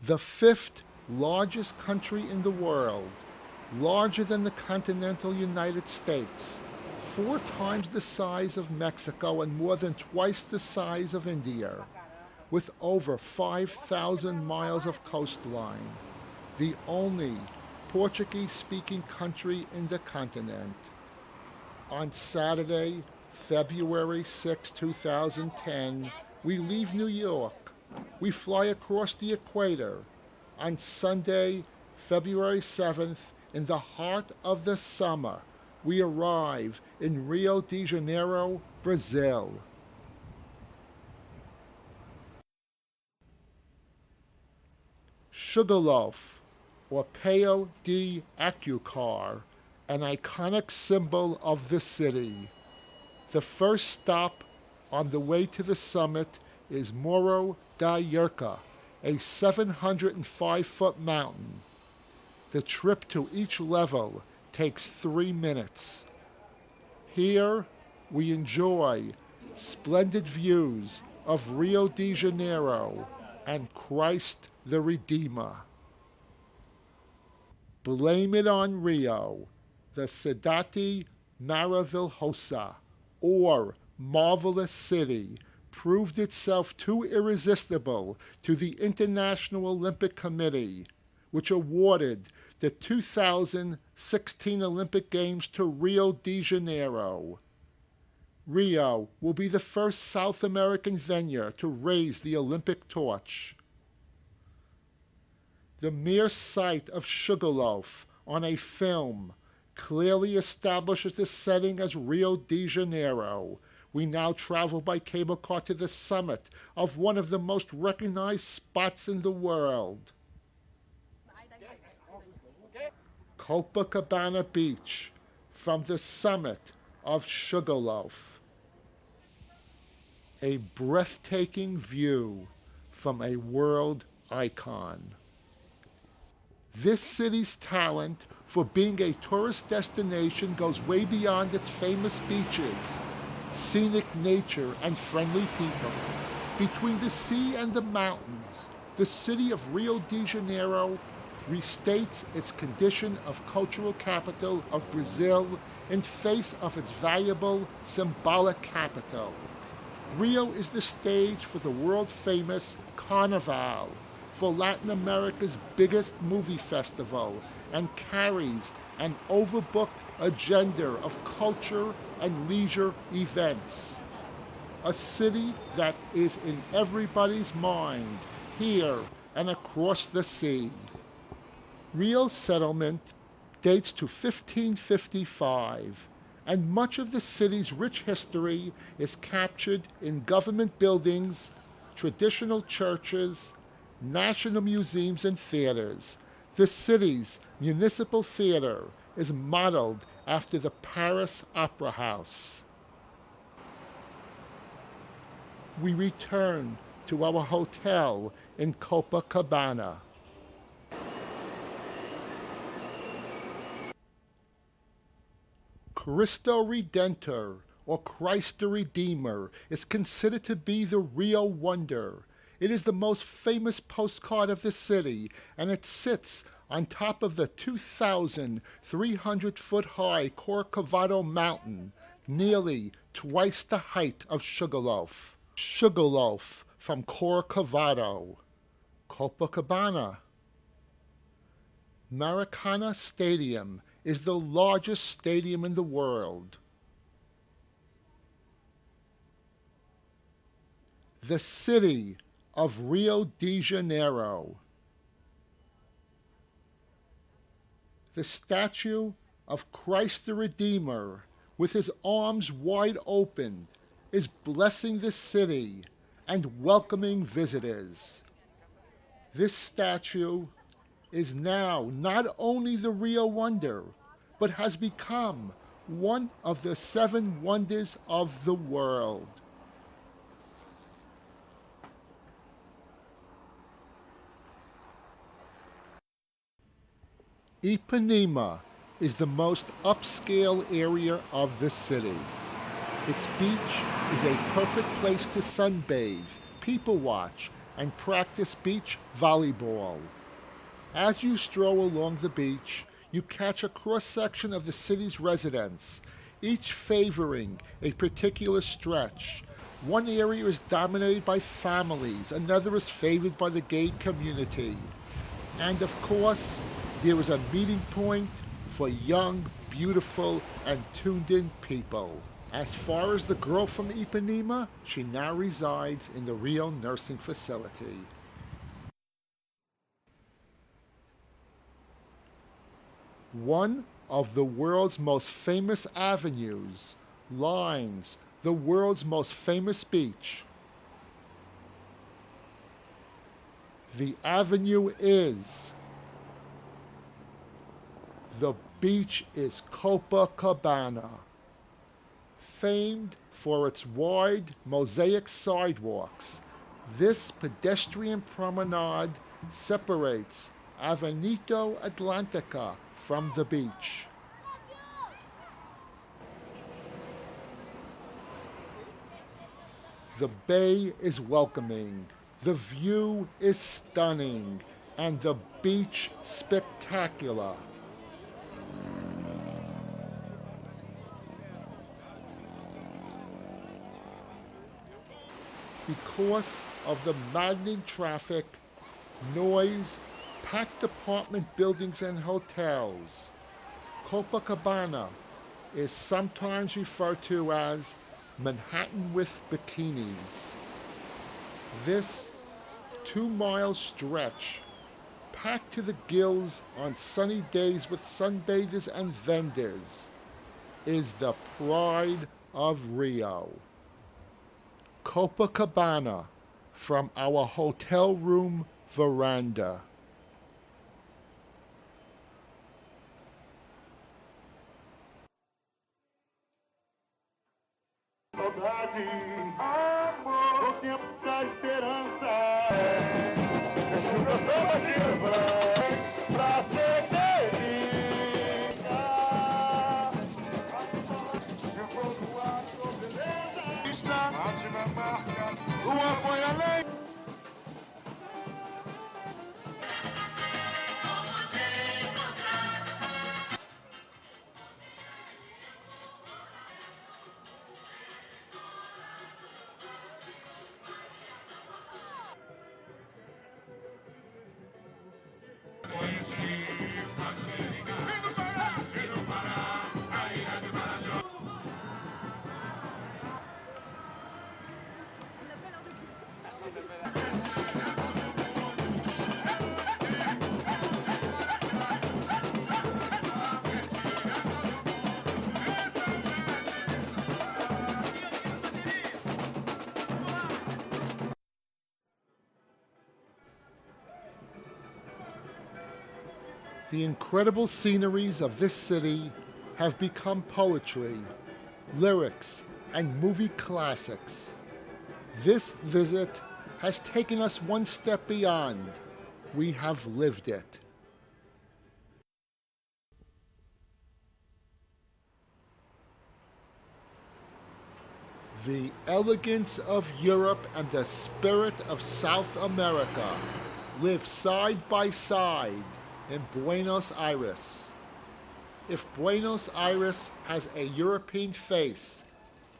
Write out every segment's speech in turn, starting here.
the fifth largest country in the world, larger than the continental United States, 4 times the size of Mexico and more than twice the size of India, with over 5,000 miles of coastline, the only Portuguese-speaking country in the continent. On Saturday, February 6, 2010, we leave New York. We fly across the equator. On Sunday, February 7th, in the heart of the summer, we arrive in Rio de Janeiro, Brazil. Sugarloaf, or Pao de Açúcar, an iconic symbol of the city. The first stop on the way to the summit is Morro da Urca, a 705-foot mountain. The trip to each level takes 3 minutes. Here we enjoy splendid views of Rio de Janeiro and Christ the Redeemer. Blame it on Rio, the Cidade Maravilhosa, or Marvelous City, proved itself too irresistible to the International Olympic Committee, which awarded the 2016 Olympic Games to Rio de Janeiro. Rio will be the first South American venue to raise the Olympic torch. The mere sight of Sugarloaf on a film clearly establishes the setting as Rio de Janeiro. We now travel by cable car to the summit of one of the most recognized spots in the world. Copacabana Beach, from the summit of Sugarloaf. A breathtaking view from a world icon. This city's talent for being a tourist destination goes way beyond its famous beaches, scenic nature, and friendly people. Between the sea and the mountains, the city of Rio de Janeiro restates its condition of cultural capital of Brazil in face of its valuable symbolic capital. Rio is the stage for the world-famous Carnival, for Latin America's biggest movie festival, and carries an overbooked agenda of culture and leisure events. A city that is in everybody's mind, here and across the sea. Rio's settlement dates to 1555, and much of the city's rich history is captured in government buildings, traditional churches, national museums, and theaters. The city's municipal theater is modeled after the Paris Opera House. We return to our hotel in Copacabana. Cristo Redentor, or Christ the Redeemer, is considered to be the Rio wonder. It is the most famous postcard of the city, and it sits on top of the 2,300-foot-high Corcovado Mountain, nearly twice the height of Sugarloaf. Sugarloaf from Corcovado. Copacabana. Maracana Stadium is the largest stadium in the world. The city of Rio de Janeiro. The statue of Christ the Redeemer, with his arms wide open, is blessing the city and welcoming visitors. This statue is now not only the Rio wonder, but has become one of the 7 wonders of the world. Ipanema is the most upscale area of the city. Its beach is a perfect place to sunbathe, people watch, and practice beach volleyball. As you stroll along the beach, you catch a cross-section of the city's residents, each favoring a particular stretch. One area is dominated by families, another is favored by the gay community. And of course, there is a meeting point for young, beautiful, and tuned-in people. As far as the girl from Ipanema, she now resides in the Rio Nursing Facility. One of the world's most famous avenues lines the world's most famous beach. The avenue is. The beach is Copacabana, famed for its wide mosaic sidewalks. This pedestrian promenade separates Avenida Atlantica from the beach. The bay is welcoming, the view is stunning, and the beach spectacular. Because of the maddening traffic, noise, packed apartment buildings and hotels, Copacabana is sometimes referred to as Manhattan with bikinis. This 2-mile stretch, packed to the gills on sunny days with sunbathers and vendors, is the pride of Rio. Copacabana from our hotel room veranda. Saudade, amor, o tempo da esperança. Deixa o meu samba te levar pra ser feliz. Eu vou voar com beleza. Está a última marca, uma foi além. The incredible sceneries of this city have become poetry, lyrics, and movie classics. This visit has taken us one step beyond. We have lived it. The elegance of Europe and the spirit of South America live side by side in Buenos Aires. If Buenos Aires has a European face,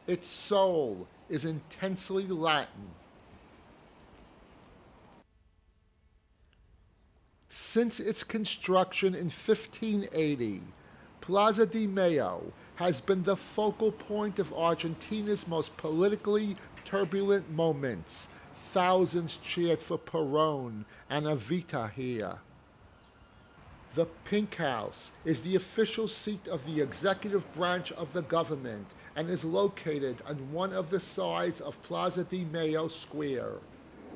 its soul is intensely Latin. Since its construction in 1580, Plaza de Mayo has been the focal point of Argentina's most politically turbulent moments. Thousands cheered for Perón and Evita here. The Pink House is the official seat of the executive branch of the government and is located on one of the sides of Plaza de Mayo Square.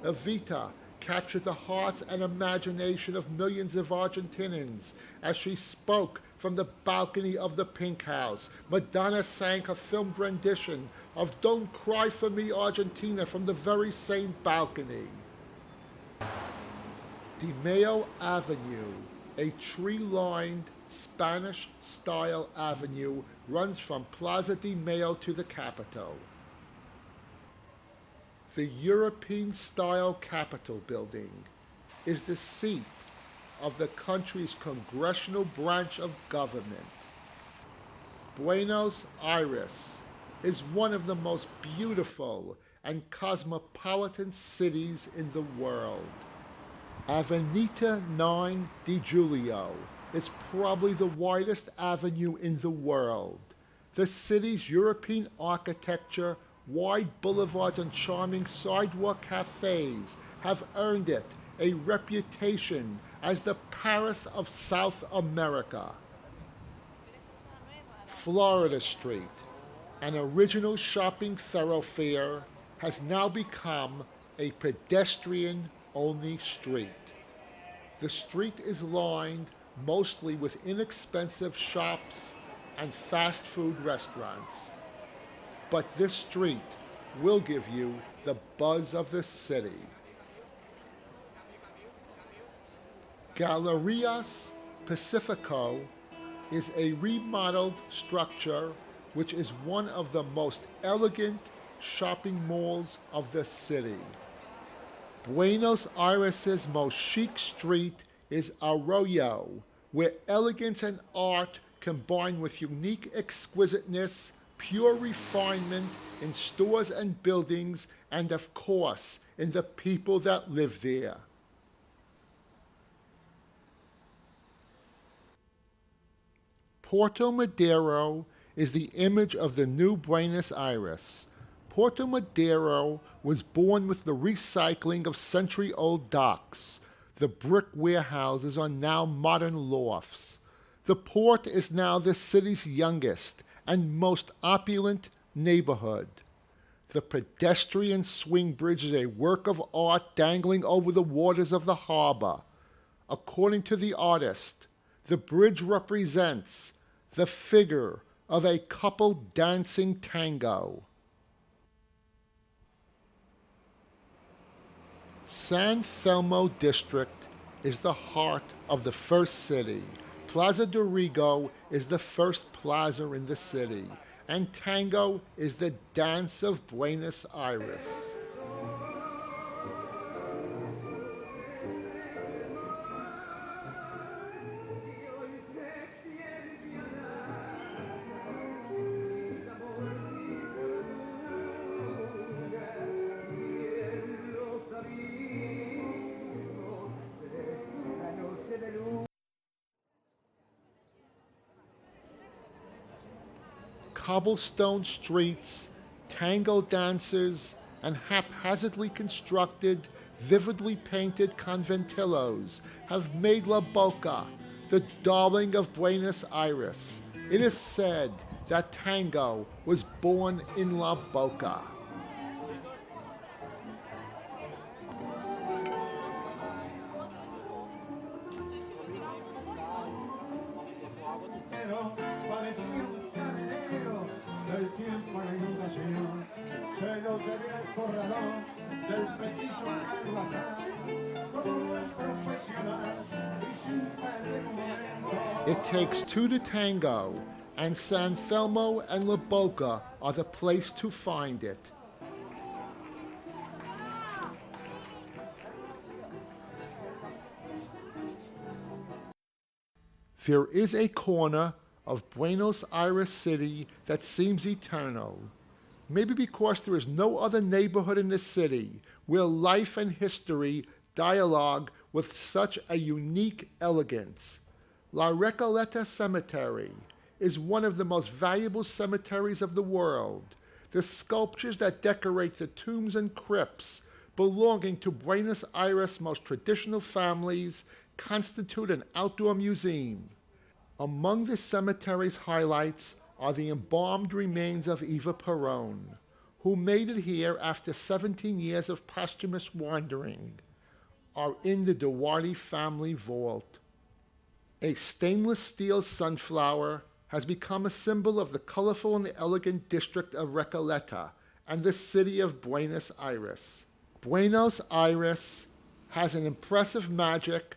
Evita captured the hearts and imagination of millions of Argentinians as she spoke from the balcony of the Pink House. Madonna sang her filmed rendition of Don't Cry for Me, Argentina from the very same balcony. De Mayo Avenue, a tree-lined Spanish-style avenue, runs from Plaza de Mayo to the Capitol. The European-style Capitol building is the seat of the country's congressional branch of government. Buenos Aires is one of the most beautiful and cosmopolitan cities in the world. Avenida 9 de Julio is probably the widest avenue in the world. The city's European architecture, wide boulevards, and charming sidewalk cafes have earned it a reputation as the Paris of South America. Florida Street, an original shopping thoroughfare, has now become a pedestrian-only street. The street is lined mostly with inexpensive shops and fast food restaurants. But this street will give you the buzz of the city. Galerías Pacifico is a remodeled structure which is one of the most elegant shopping malls of the city. Buenos Aires' most chic street is Arroyo, where elegance and art combine with unique exquisiteness, pure refinement in stores and buildings, and of course, in the people that live there. Puerto Madero is the image of the new Buenos Aires. Puerto Madero was born with the recycling of century-old docks. The brick warehouses are now modern lofts. The port is now the city's youngest and most opulent neighborhood. The pedestrian swing bridge is a work of art dangling over the waters of the harbor. According to the artist, the bridge represents the figure of a couple dancing tango. San Telmo district is the heart of the first city. Plaza de Rigo is the first plaza in the city, and tango is the dance of Buenos Aires. Cobblestone streets, tango dancers, and haphazardly constructed, vividly painted conventillos have made La Boca the darling of Buenos Aires. It is said that tango was born in La Boca. It takes two to tango, and San Telmo and La Boca are the place to find it. There is a corner of Buenos Aires City that seems eternal. Maybe because there is no other neighborhood in the city where life and history dialogue with such a unique elegance. La Recoleta Cemetery is one of the most valuable cemeteries of the world. The sculptures that decorate the tombs and crypts belonging to Buenos Aires' most traditional families constitute an outdoor museum. Among the cemetery's highlights are the embalmed remains of Eva Perón, who made it here after 17 years of posthumous wandering, are in the Duarte family vault. A stainless steel sunflower has become a symbol of the colorful and elegant district of Recoleta and the city of Buenos Aires. Buenos Aires has an impressive magic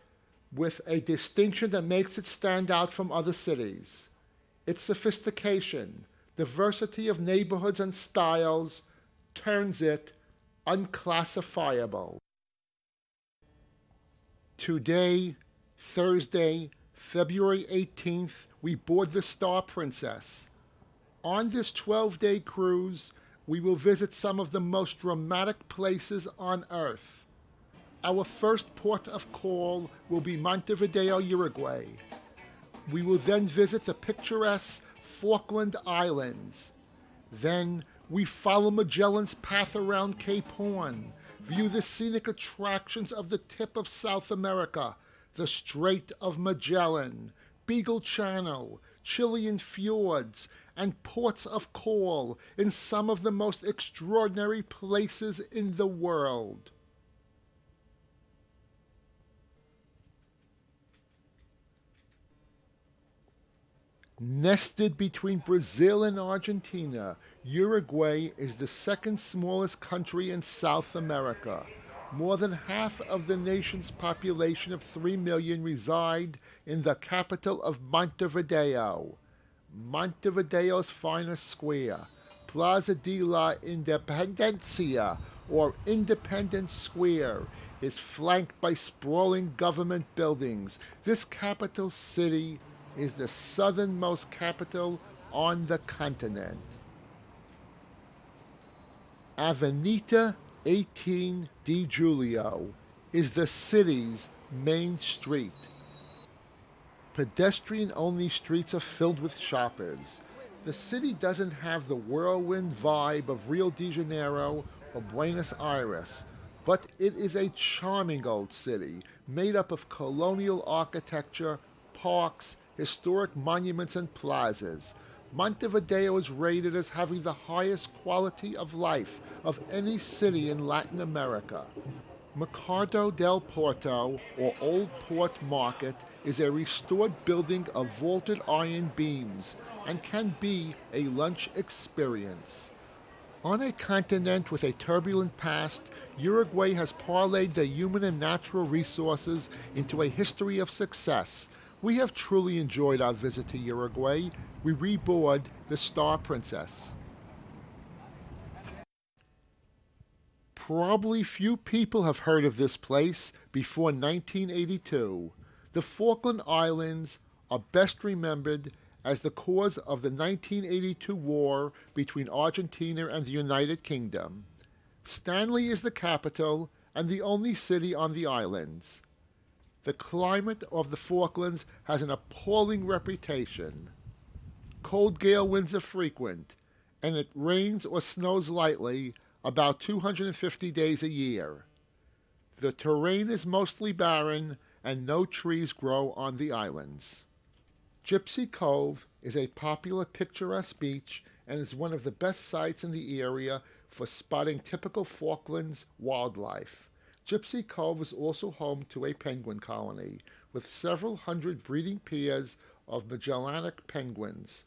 with a distinction that makes it stand out from other cities. Its sophistication, diversity of neighborhoods and styles turns it unclassifiable. Today, Thursday, February 18th, we board the Star Princess. On this 12-day cruise, we will visit some of the most dramatic places on Earth. Our first port of call will be Montevideo, Uruguay. We will then visit the picturesque Falkland Islands. Then we follow Magellan's path around Cape Horn, view the scenic attractions of the tip of South America, the Strait of Magellan, Beagle Channel, Chilean fjords, and ports of call in some of the most extraordinary places in the world. Nested between Brazil and Argentina, Uruguay is the second smallest country in South America. More than half of the nation's population of 3 million reside in the capital of Montevideo. Montevideo's finest square, Plaza de la Independencia, or Independence Square, is flanked by sprawling government buildings. This capital city is the southernmost capital on the continent. Avenida 18 de Julio is the city's main street. Pedestrian-only streets are filled with shoppers. The city doesn't have the whirlwind vibe of Rio de Janeiro or Buenos Aires, but it is a charming old city made up of colonial architecture, parks, historic monuments, and plazas. Montevideo is rated as having the highest quality of life of any city in Latin America. Mercado del Porto, or Old Port Market, is a restored building of vaulted iron beams and can be a lunch experience. On a continent with a turbulent past, Uruguay has parlayed the human and natural resources into a history of success. We have truly enjoyed our visit to Uruguay. We reboard the Star Princess. Probably few people have heard of this place before 1982. The Falkland Islands are best remembered as the cause of the 1982 war between Argentina and the United Kingdom. Stanley is the capital and the only city on the islands. The climate of the Falklands has an appalling reputation. Cold gale winds are frequent, and it rains or snows lightly about 250 days a year. The terrain is mostly barren, and no trees grow on the islands. Gypsy Cove is a popular picturesque beach and is one of the best sites in the area for spotting typical Falklands wildlife. Gypsy Cove is also home to a penguin colony, with several hundred breeding pairs of Magellanic penguins.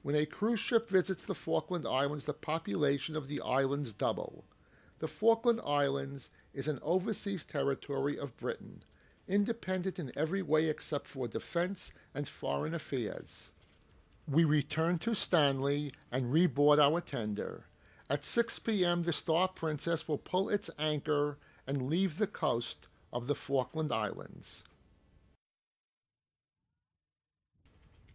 When a cruise ship visits the Falkland Islands, the population of the islands double. The Falkland Islands is an overseas territory of Britain, independent in every way except for defense and foreign affairs. We return to Stanley and reboard our tender. At 6 p.m., the Star Princess will pull its anchor and leave the coast of the Falkland Islands.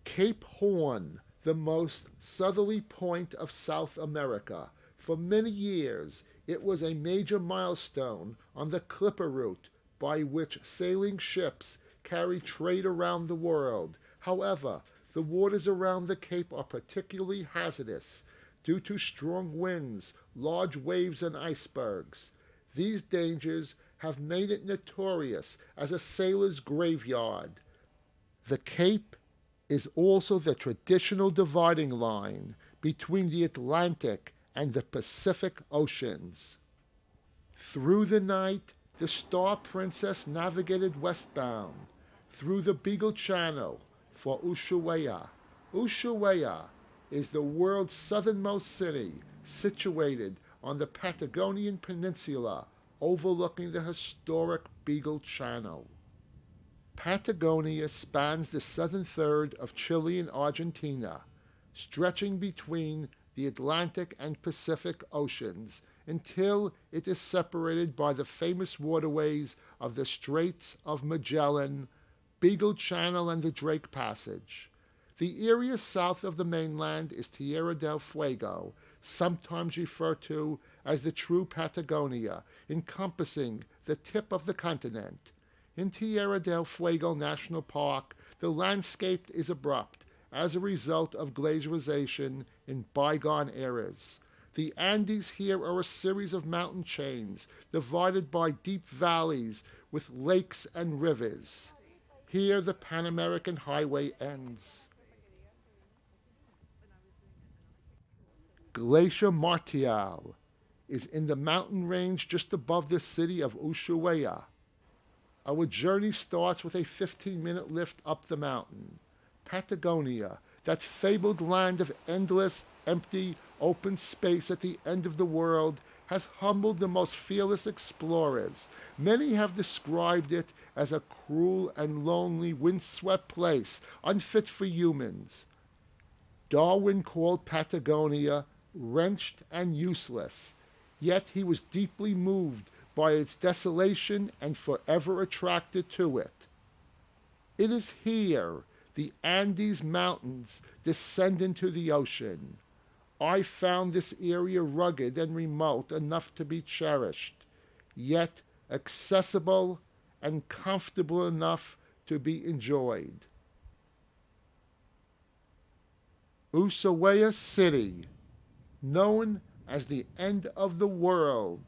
Cape Horn, the most southerly point of South America. For many years, it was a major milestone on the Clipper route by which sailing ships carry trade around the world. However, the waters around the Cape are particularly hazardous due to strong winds, large waves, and icebergs. These dangers have made it notorious as a sailor's graveyard. The Cape is also the traditional dividing line between the Atlantic and the Pacific Oceans. Through the night, the Star Princess navigated westbound through the Beagle Channel for Ushuaia. Ushuaia is the world's southernmost city, situated on the Patagonian Peninsula, overlooking the historic Beagle Channel. Patagonia spans the southern third of Chile and Argentina, stretching between the Atlantic and Pacific Oceans, until it is separated by the famous waterways of the Straits of Magellan, Beagle Channel, and the Drake Passage. The area south of the mainland is Tierra del Fuego, sometimes referred to as the true Patagonia, encompassing the tip of the continent. In Tierra del Fuego National Park, the landscape is abrupt as a result of glaciarization in bygone eras. The Andes here are a series of mountain chains divided by deep valleys with lakes and rivers. Here the Pan American Highway ends. Glacier Martial is in the mountain range just above the city of Ushuaia. Our journey starts with a 15-minute lift up the mountain. Patagonia, that fabled land of endless, empty, open space at the end of the world, has humbled the most fearless explorers. Many have described it as a cruel and lonely, windswept place, unfit for humans. Darwin called Patagonia wrenched and useless, yet he was deeply moved by its desolation and forever attracted to it. It is here the Andes Mountains descend into the ocean. I found this area rugged and remote enough to be cherished, yet accessible and comfortable enough to be enjoyed. Ushuaia City, known as the end of the world,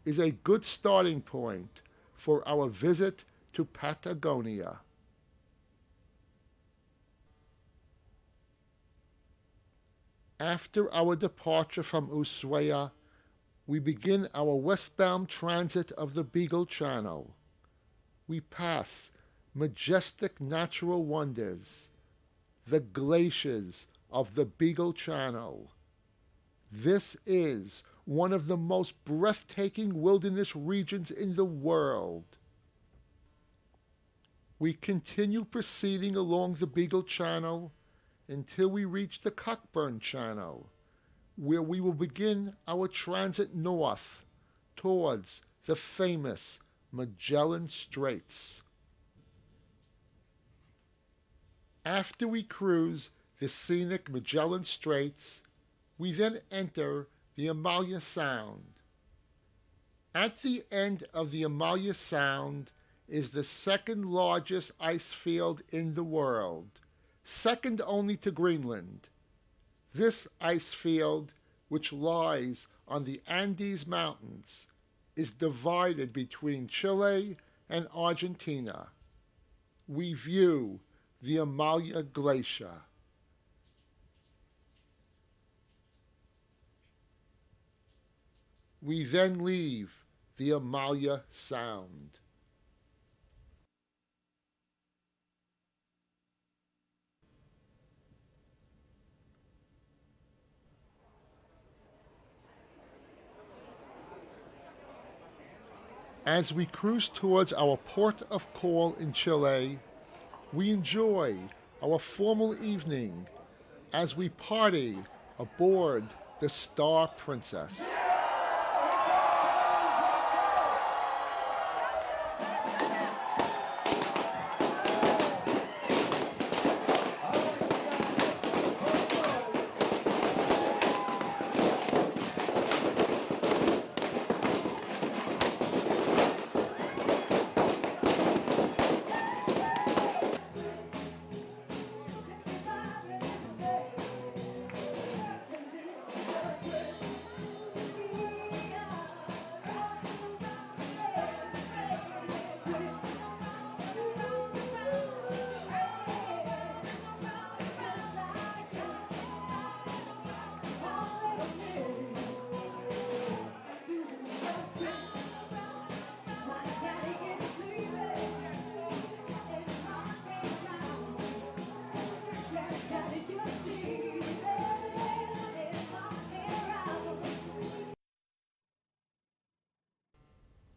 is a good starting point for our visit to Patagonia. After our departure from Ushuaia, we begin our westbound transit of the Beagle Channel. We pass majestic natural wonders, the glaciers of the Beagle Channel. This is one of the most breathtaking wilderness regions in the world. We continue proceeding along the Beagle Channel until we reach the Cockburn Channel, where we will begin our transit north towards the famous Magellan Straits. After we cruise the scenic Magellan Straits, we then enter the Amalia Sound. At the end of the Amalia Sound is the second largest ice field in the world, second only to Greenland. This ice field, which lies on the Andes Mountains, is divided between Chile and Argentina. We view the Amalia Glacier. We then leave the Amalia Sound. As we cruise towards our port of call in Chile, we enjoy our formal evening as we party aboard the Star Princess.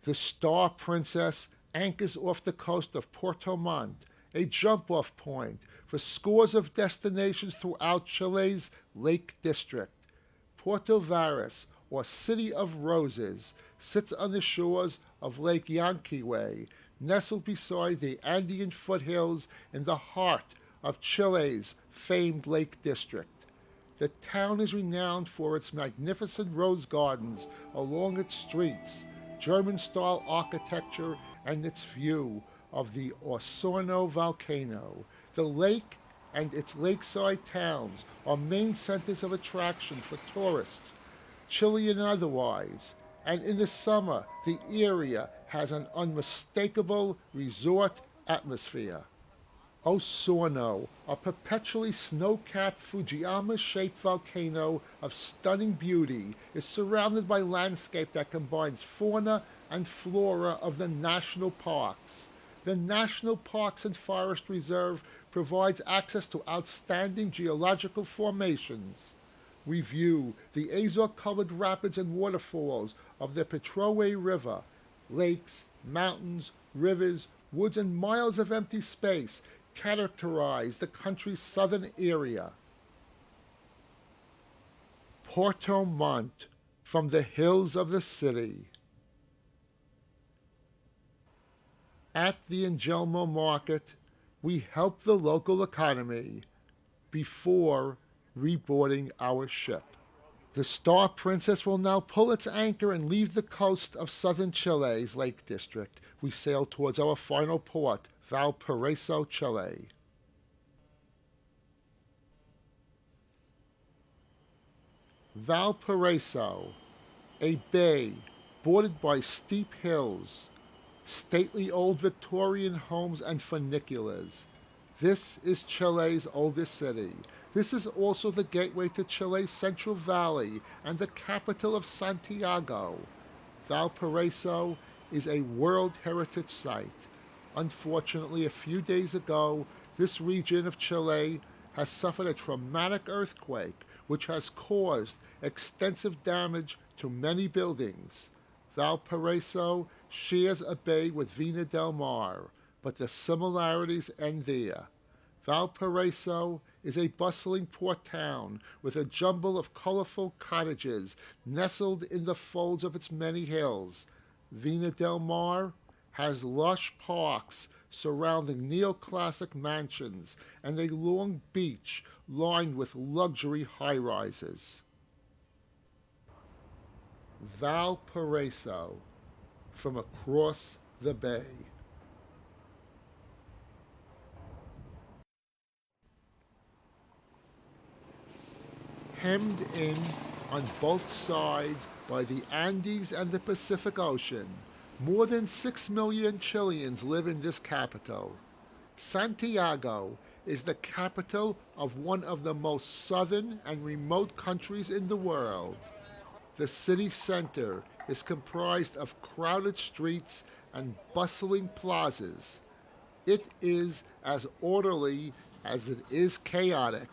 The Star Princess anchors off the coast of Puerto Montt, a jump-off point for scores of destinations throughout Chile's Lake District. Puerto Varas, or City of Roses, sits on the shores of Lake Yanquihue, nestled beside the Andean foothills in the heart of Chile's famed Lake District. The town is renowned for its magnificent rose gardens along its streets, German-style architecture, and its view of the Osorno volcano. The lake and its lakeside towns are main centers of attraction for tourists, Chilean and otherwise, and in the summer the area has an unmistakable resort atmosphere. Osorno, a perpetually snow-capped Fujiyama-shaped volcano of stunning beauty, is surrounded by landscape that combines fauna and flora of the national parks. The National Parks and Forest Reserve provides access to outstanding geological formations. We view the azure-colored rapids and waterfalls of the Petroe River, lakes, mountains, rivers, woods, and miles of empty space characterize the country's southern area. Porto Montt, from the hills of the city. At the Angelmo Market, we help the local economy before reboarding our ship. The Star Princess will now pull its anchor and leave the coast of southern Chile's Lake District. We sail towards our final port, Valparaiso, Chile. Valparaiso, a bay bordered by steep hills, stately old Victorian homes and funiculars. This is Chile's oldest city. This is also the gateway to Chile's Central Valley and the capital of Santiago. Valparaiso is a World Heritage Site. Unfortunately, a few days ago, this region of Chile has suffered a traumatic earthquake which has caused extensive damage to many buildings. Valparaiso shares a bay with Vina del Mar, but the similarities end there. Valparaiso is a bustling port town with a jumble of colorful cottages nestled in the folds of its many hills. Vina del Mar has lush parks surrounding neoclassic mansions and a long beach lined with luxury high-rises. Valparaiso, from across the bay. Hemmed in on both sides by the Andes and the Pacific Ocean, more than 6 million Chileans live in this capital. Santiago is the capital of one of the most southern and remote countries in the world. The city center is comprised of crowded streets and bustling plazas. It is as orderly as it is chaotic.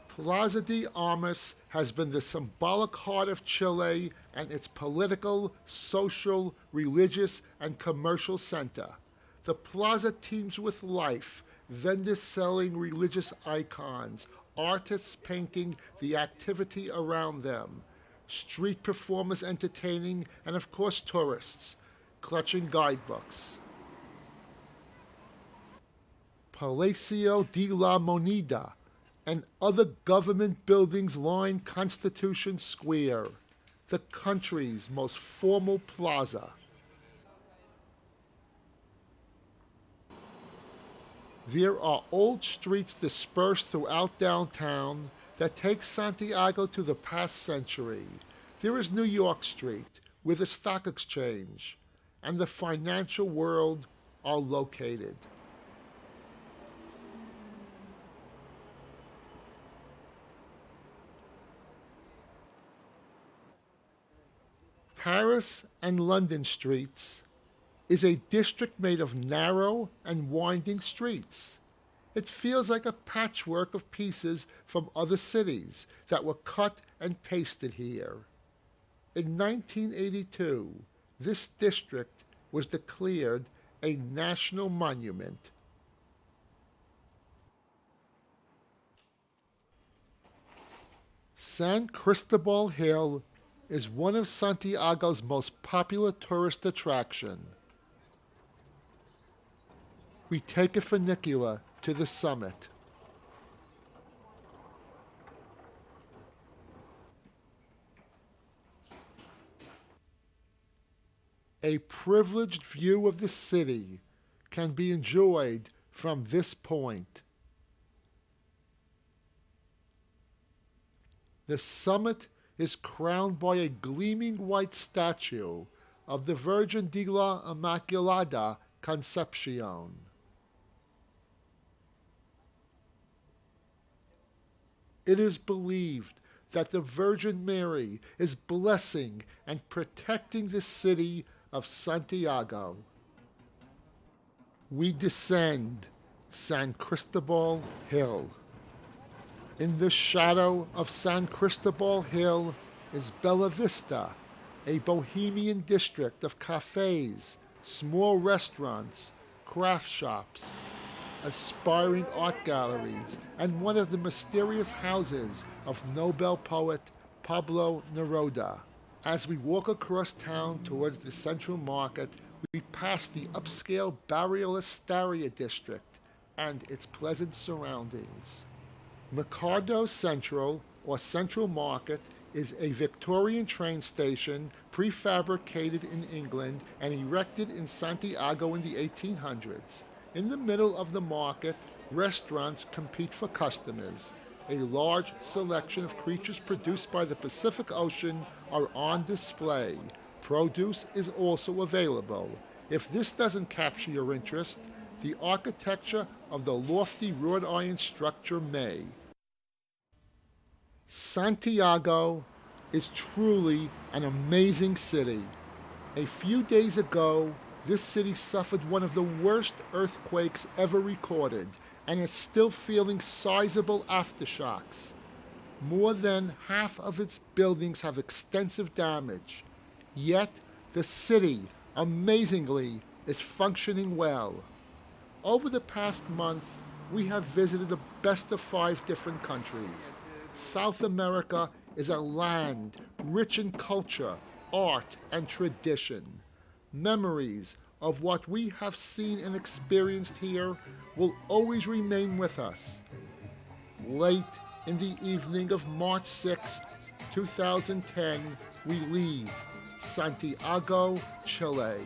Plaza de Armas has been the symbolic heart of Chile and its political, social, religious, and commercial center. The plaza teems with life, vendors selling religious icons, artists painting the activity around them, street performers entertaining, and of course tourists, clutching guidebooks. Palacio de la Moneda and other government buildings line Constitution Square, the country's most formal plaza. There are old streets dispersed throughout downtown that take Santiago to the past century. There is New York Street, where the stock exchange and the financial world are located. Paris and London streets is a district made of narrow and winding streets. It feels like a patchwork of pieces from other cities that were cut and pasted here. In 1982, this district was declared a national monument. San Cristobal Hill is one of Santiago's most popular tourist attractions. We take a funicular to the summit. A privileged view of the city can be enjoyed from this point. The summit is crowned by a gleaming white statue of the Virgin de la Immaculada Concepcion. It is believed that the Virgin Mary is blessing and protecting the city of Santiago. We descend San Cristobal Hill. In the shadow of San Cristobal Hill is Bella Vista, a bohemian district of cafes, small restaurants, craft shops, aspiring art galleries, and one of the mysterious houses of Nobel poet Pablo Neruda. As we walk across town towards the Central Market, we pass the upscale Barrio Estaria district and its pleasant surroundings. Mercado Central, or Central Market, is a Victorian train station prefabricated in England and erected in Santiago in the 1800s. In the middle of the market, restaurants compete for customers. A large selection of creatures produced by the Pacific Ocean are on display. Produce is also available. If this doesn't capture your interest, the architecture of the lofty wrought iron structure may. Santiago is truly an amazing city. A few days ago, this city suffered one of the worst earthquakes ever recorded and is still feeling sizable aftershocks. More than half of its buildings have extensive damage. Yet, the city, amazingly, is functioning well. Over the past month, we have visited the best of 5 different countries. South America is a land rich in culture, art, and tradition. Memories of what we have seen and experienced here will always remain with us. Late in the evening of March 6, 2010, we leave Santiago, Chile.